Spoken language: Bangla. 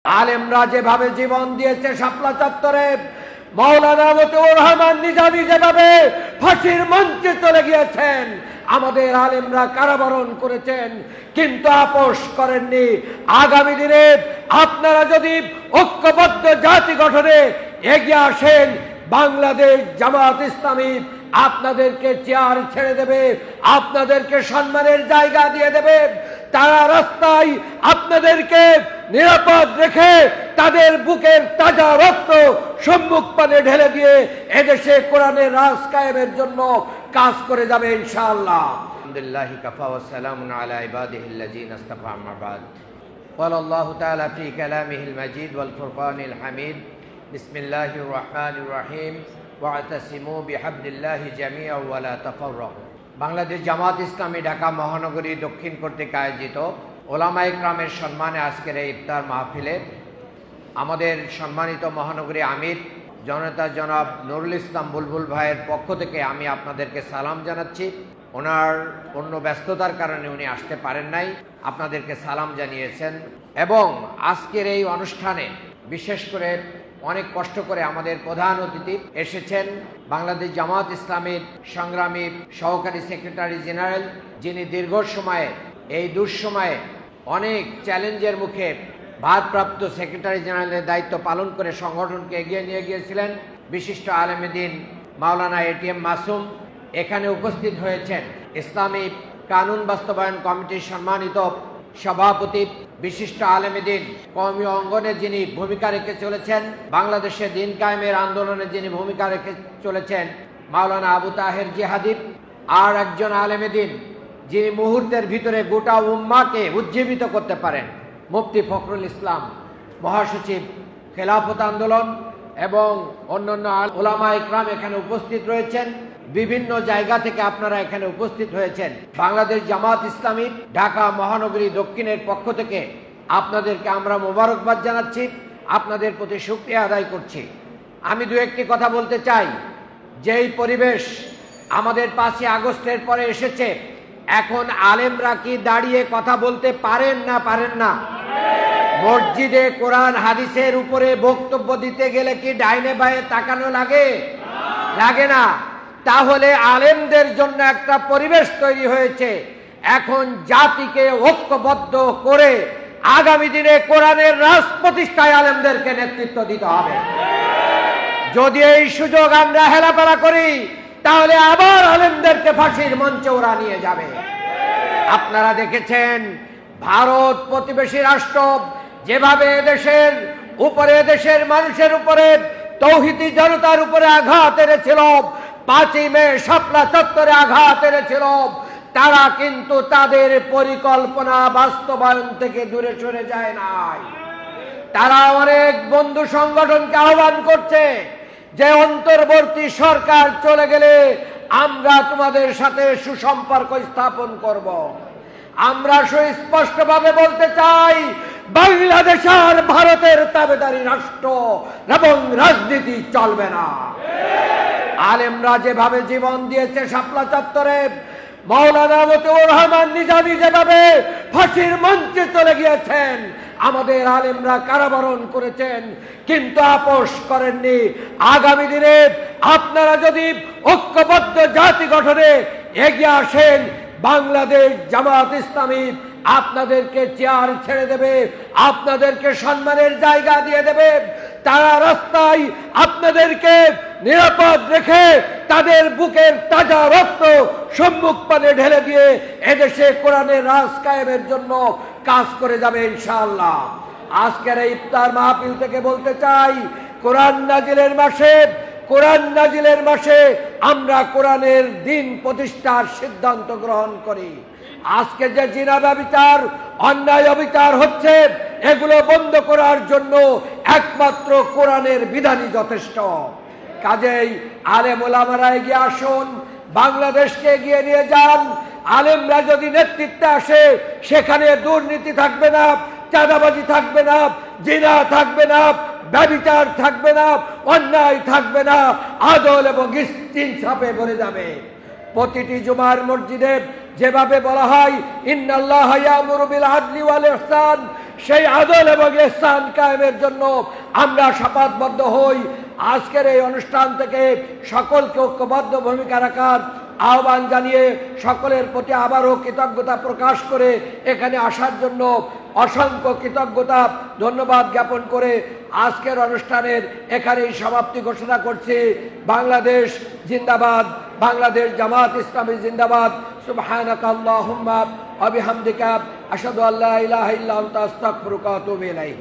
আলেমরা যেভাবে জীবন দিয়েছে শাপলা চত্বরে, মাওলানা মতিউর রহমান নিজামী যেভাবে ফাঁসির মঞ্চে চলে গিয়েছেন, আমাদের আলেমরা কারাবরণ করেছেন কিন্তু আপোষ করেননি। আগামী দিনে আপনারা যদি ঐক্যবদ্ধ জাতি গঠনে এগিয়ে আসেন, বাংলাদেশ জামাত ইসলামী আপনাদেরকে চেয়ার ছেড়ে দেবে, আপনাদেরকে সম্মানের জায়গা দিয়ে দেবে। তারা রাস্তায় আপনাদেরকে নিরাপদ রেখে তাদের বুকের তাজা রক্ত সম্মুখ পানে ঢেলে দিয়ে এদেশে কোরআনের রাজ কায়েমের জন্য কাজ করে যাবে ইনশাআল্লাহ। আলহামদুলিল্লাহ কাফা ওয়া সালামুন আলা ইবাদিহিল্লাযিনা ইসতাফা, আম্মা বাদ। ক্বালা আল্লাহু তাআলা ফি কালামিহিল মাজিদ ওয়াল ফুরকানিল হামিদ, বিসমিল্লাহির রহমানির রহিম, ওয়া'তাসিমু বিহাবলিল্লাহি জামিআন ওয়া লা তাফাররাকু। বাংলাদেশ জামাত ইসলামী ঢাকা মহানগরী দক্ষিণ কর্তৃক আয়োজিত ওলামা ইকরামের সম্মানে আজকের এই ইফতার মাহফিলে আমাদের সম্মানিত মহানগরী আমির জনতা জনাব নুরুল ইসলাম বুলবুল ভাইয়ের পক্ষ থেকে আমি আপনাদেরকে সালাম জানাচ্ছি। ওনার অন্য ব্যস্ততার কারণে উনি আসতে পারেন নাই, আপনাদেরকে সালাম জানিয়েছেন। এবং আজকের এই অনুষ্ঠানে বিশেষ করে অনেক কষ্ট করে আমাদের প্রধান অতিথি এসেছেন, বাংলাদেশ জামাত ইসলামীর সংগ্রামী সহকারী সেক্রেটারি জেনারেল, যিনি দীর্ঘ সময়ে এই দুঃসময়ে অনেক চ্যালেঞ্জের মুখে ভারপ্রাপ্ত সেক্রেটারি জেনারেলের দায়িত্ব পালন করে সংগঠনকে এগিয়ে নিয়ে গিয়েছিলেন। বিশিষ্ট আলেম দ্বীন মাওলানা এটিএম মাসুম এখানে উপস্থিত হয়েছেন। ইসলামী কানুন বাস্তবায়ন কমিটির সম্মানিত সভাপতি, বিশিষ্ট আলেম দ্বীন কওমি অঙ্গনে যিনি ভূমিকা রেখে চলেছেন, বাংলাদেশে দিন কায়েমের আন্দোলনে যিনি ভূমিকা রেখে চলেছেন মাওলানা আবু তাহের জিহাদি, আর একজন আলেম দ্বীন যিনি মুহূর্তের ভিতরে গোটা উম্মাকে উজ্জীবিত করতে পারেন, মুফতি ফখরুল ইসলাম, মহাসচিব খেলাফত আন্দোলন, এবং অন্যান্য ওলামা ইকরাম এখানে উপস্থিত রয়েছেন। বিভিন্ন জায়গা থেকে আপনারা এখানে উপস্থিত হয়েছেন। বাংলাদেশ জামাত ইসলামী ঢাকা মহানগরী দক্ষিণের পক্ষ থেকে আপনাদেরকে আমরা মোবারকবাদ জানাচ্ছি, আপনাদের প্রতি শুকরিয়া আদায় করছি। আমি দু একটি কথা বলতে চাই। যেই পরিবেশ আমাদের 5ই আগস্টের পরে এসেছে, এখন আলেমরা কি দাঁড়িয়ে কথা বলতে পারেন না পারেন না? মসজিদে কোরআন হাদিসের উপরে বক্তব্য দিতে গেলে কি ডাইনে বায়ে তাকানো লাগে? লাগে না। তাহলে আলেমদের জন্য একটা পরিবেশ তৈরি হয়েছে। এখন জাতিকে ঐক্যবদ্ধ করে আগামী দিনে কোরআনের রাজ প্রতিষ্ঠায় আলেমদেরকে নেতৃত্ব দিতে হবে। যদি এই সুযোগ আমরা হেলাফেলা করি, তাহলে আবার আলেমদেরকে ফাঁসির মঞ্চে ওরা নিয়ে যাবে। আপনারা দেখেছেন ভারত প্রতিবেশী রাষ্ট্র যেভাবে দেশের উপরে, দেশের মানুষের উপরে, তৌহিদি জনতার উপরে আঘাত এনেছিল, 5ই মে শাপলা চত্বরে আঘাত এনেছিল, তারা কিন্তু তাদের পরিকল্পনা বাস্তবায়ন থেকে দূরে সরে যায় নাই। তারা অনেক বন্ধু সংগঠনকে আহ্বান করছে যে অন্তর্বর্তী সরকার চলে গেলে আমরা তোমাদের সাথে সুসম্পর্ক স্থাপন করব। আমরা সুস্পষ্টভাবে বলতে চাই, বাংলাদেশ আর ভারতের তাবেদারি রাষ্ট্র এবং রাজনীতি চলবে না। আলেমরা যেভাবে জীবন দিয়েছে শাপলা চত্বরে, মাওলানা মতিউর রহমান নিজামী যেভাবে ফাঁসির মঞ্চে চলে গিয়েছেন, আমাদের আলেমরা কারাবরণ করেছেন কিন্তু আপোষ করেননি। আগামী দিনে আপনারা যদি ঐক্যবদ্ধ জাতি গঠনে এগিয়ে আসেন, বাংলাদেশ জামাত ইসলামী আপনাদেরকে চেয়ার ছেড়ে দেবে, আপনাদেরকে সম্মানের জায়গা দিয়ে দেবে। তারা রাস্তায় আপনাদেরকে নিরাপদ রেখে তাদের বুকের তাজা রক্ত সম্মুখ পানে ঢেলে দিয়ে এদেশে কোরআনের রাজ কায়েমের জন্য কাজ করে যাবে ইনশাআল্লাহ। আজকের এই ইফতার মাহফিল থেকে বলতে চাই, কোরআন নাজিলের মাসে আমরা কোরআনের দিন প্রতিষ্ঠার সিদ্ধান্ত গ্রহণ করি। আজকে যে জিনা ব্যভিচার, অন্যায় অবিচার হচ্ছে, এগুলো বন্ধ করার জন্য একমাত্র কোরআনের বিধানই যথেষ্ট। কাজেই আলেম ওলামারা এগিয়ে আসুন, বাংলাদেশকে এগিয়ে নিয়ে যান। আলেমরা যদি নেতৃত্বে আসে, সেখানে দুর্নীতি থাকবে না, চাঁদাবাজি থাকবে না, জিনা থাকবে না, ব্যভিচার থাকবে না, অন্যায় থাকবে না, আদল এবং ইনসাফে ভরে যাবে। প্রতিটি জুমার মসজিদে যেভাবে বলা হয়, ইন্নাল্লাহা ইয়ামুরু বিল আদলি ওয়াল ইহসান সেই আদল এবং ইহসান কায়েমের জন্য আমরা শপথবদ্ধ হই। আজকের এই অনুষ্ঠান থেকে সকলকে ঐক্যবদ্ধ ভূমিকা রাখার আহ্বান জানিয়ে সকলের প্রতি আবারও কৃতজ্ঞতা প্রকাশ করে এখানে আসার জন্য অসংখ্য কৃতজ্ঞতা ধন্যবাদ জ্ঞাপন করে আজকের অনুষ্ঠানের এখানেই সমাপ্তি ঘোষণা করছি। বাংলাদেশ জিন্দাবাদ, বাংলাদেশ জামাত ইসলামী জিন্দাবাদ। সুবহানাকা আল্লাহুম্মা ওয়া বিহামদিকা আশহাদু আল্লা ইলাহা ইল্লা আনতা আস্তাগফিরুকা ওয়া আতুবু ইলাইক।